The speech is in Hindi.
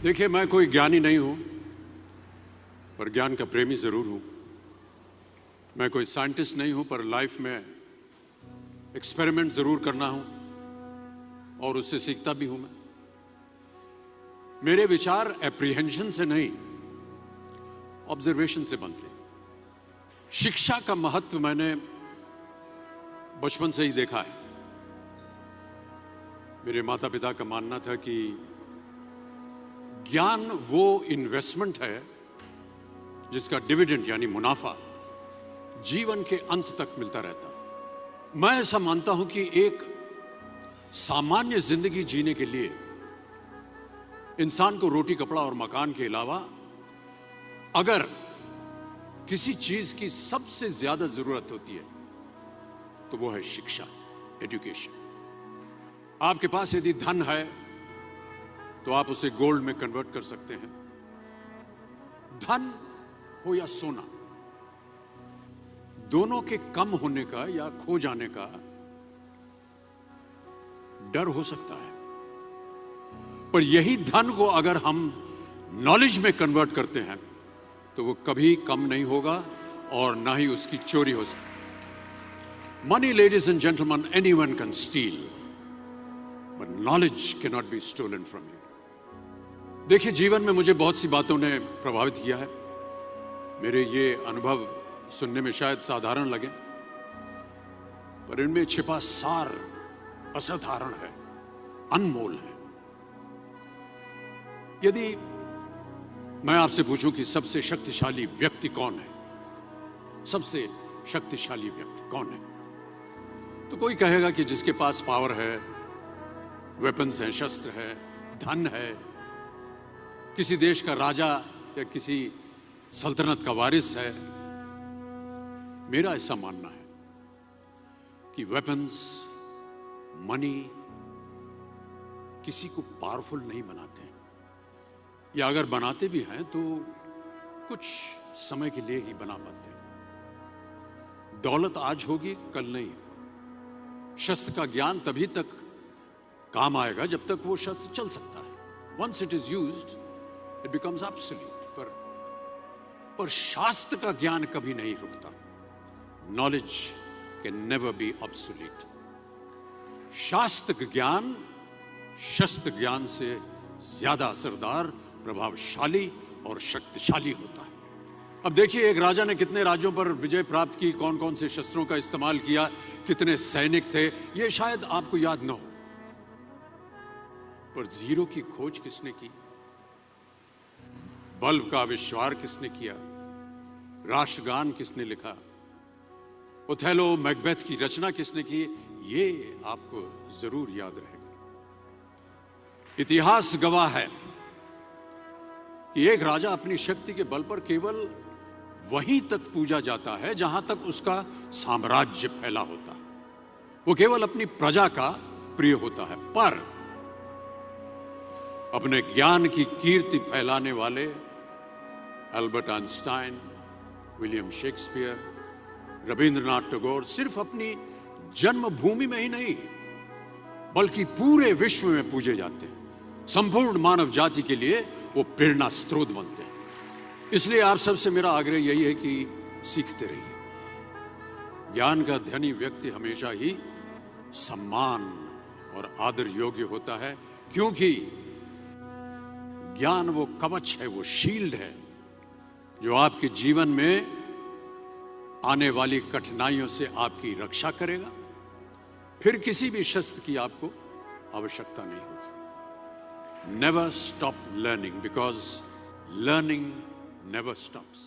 देखिए, मैं कोई ज्ञानी नहीं हूं, पर ज्ञान का प्रेमी जरूर हूं। मैं कोई साइंटिस्ट नहीं हूं, पर लाइफ में एक्सपेरिमेंट जरूर करना हूं और उससे सीखता भी हूं। मेरे विचार एप्रीहेंशन से नहीं, ऑब्जर्वेशन से बनते हैं। शिक्षा का महत्व मैंने बचपन से ही देखा है। मेरे माता पिता का मानना था कि ज्ञान वो इन्वेस्टमेंट है जिसका डिविडेंड यानी मुनाफा जीवन के अंत तक मिलता रहता है। मैं ऐसा मानता हूं कि एक सामान्य जिंदगी जीने के लिए इंसान को रोटी कपड़ा और मकान के अलावा अगर किसी चीज की सबसे ज्यादा जरूरत होती है तो वो है शिक्षा, एजुकेशन। आपके पास यदि धन है तो आप उसे गोल्ड में कन्वर्ट कर सकते हैं। धन हो या सोना, दोनों के कम होने का या खो जाने का डर हो सकता है, पर यही धन को अगर हम नॉलेज में कन्वर्ट करते हैं तो वो कभी कम नहीं होगा और ना ही उसकी चोरी हो सकती। Money, ladies and gentlemen, anyone can steal, but knowledge can not be stolen from you. देखिए, जीवन में मुझे बहुत सी बातों ने प्रभावित किया है। मेरे ये अनुभव सुनने में शायद साधारण लगे, पर इनमें छिपा सार असाधारण है, अनमोल है। यदि मैं आपसे पूछूं कि सबसे शक्तिशाली व्यक्ति कौन है, सबसे शक्तिशाली व्यक्ति कौन है, तो कोई कहेगा कि जिसके पास पावर है, वेपन्स हैं, शस्त्र है, धन है, किसी देश का राजा या किसी सल्तनत का वारिस है। मेरा ऐसा मानना है कि वेपन्स, मनी किसी को पावरफुल नहीं बनाते, या अगर बनाते भी हैं तो कुछ समय के लिए ही बना पाते हैं। दौलत आज होगी, कल नहीं। शस्त्र का ज्ञान तभी तक काम आएगा जब तक वो शस्त्र चल सकता है। Once it is used it becomes absolute. पर शास्त्र का ज्ञान कभी नहीं रुकता। Knowledge can never be obsolete. शास्त्र ज्ञान शस्त्र ज्ञान से ज्यादा असरदार, प्रभावशाली और शक्तिशाली होता है। अब देखिए, एक राजा ने कितने राज्यों पर विजय प्राप्त की, कौन कौन से शस्त्रों का इस्तेमाल किया, कितने सैनिक थे, ये शायद आपको याद न हो, पर जीरो की खोज किसने की, बल्ब का आविष्कार किसने किया, राष्ट्रगान किसने लिखा, ओथेलो, मैकबेथ की रचना किसने की, ये आपको जरूर याद रहेगा। इतिहास गवाह है कि एक राजा अपनी शक्ति के बल पर केवल वहीं तक पूजा जाता है जहां तक उसका साम्राज्य फैला होता है। वो केवल अपनी प्रजा का प्रिय होता है, पर अपने ज्ञान की कीर्ति फैलाने वाले Albert Einstein, William Shakespeare, Rabindranath Tagore सिर्फ अपनी जन्मभूमि में ही नहीं बल्कि पूरे विश्व में पूजे जाते हैं। संपूर्ण मानव जाति के लिए वो प्रेरणा स्रोत बनते हैं। इसलिए आप सबसे मेरा आग्रह यही है कि सीखते रहिए। ज्ञान का धनी व्यक्ति हमेशा ही सम्मान और आदर योग्य होता है, क्योंकि ज्ञान वो कवच है, वो शील्ड है जो आपके जीवन में आने वाली कठिनाइयों से आपकी रक्षा करेगा। फिर किसी भी शस्त्र की आपको आवश्यकता नहीं होगी। Never stop learning, because learning never stops.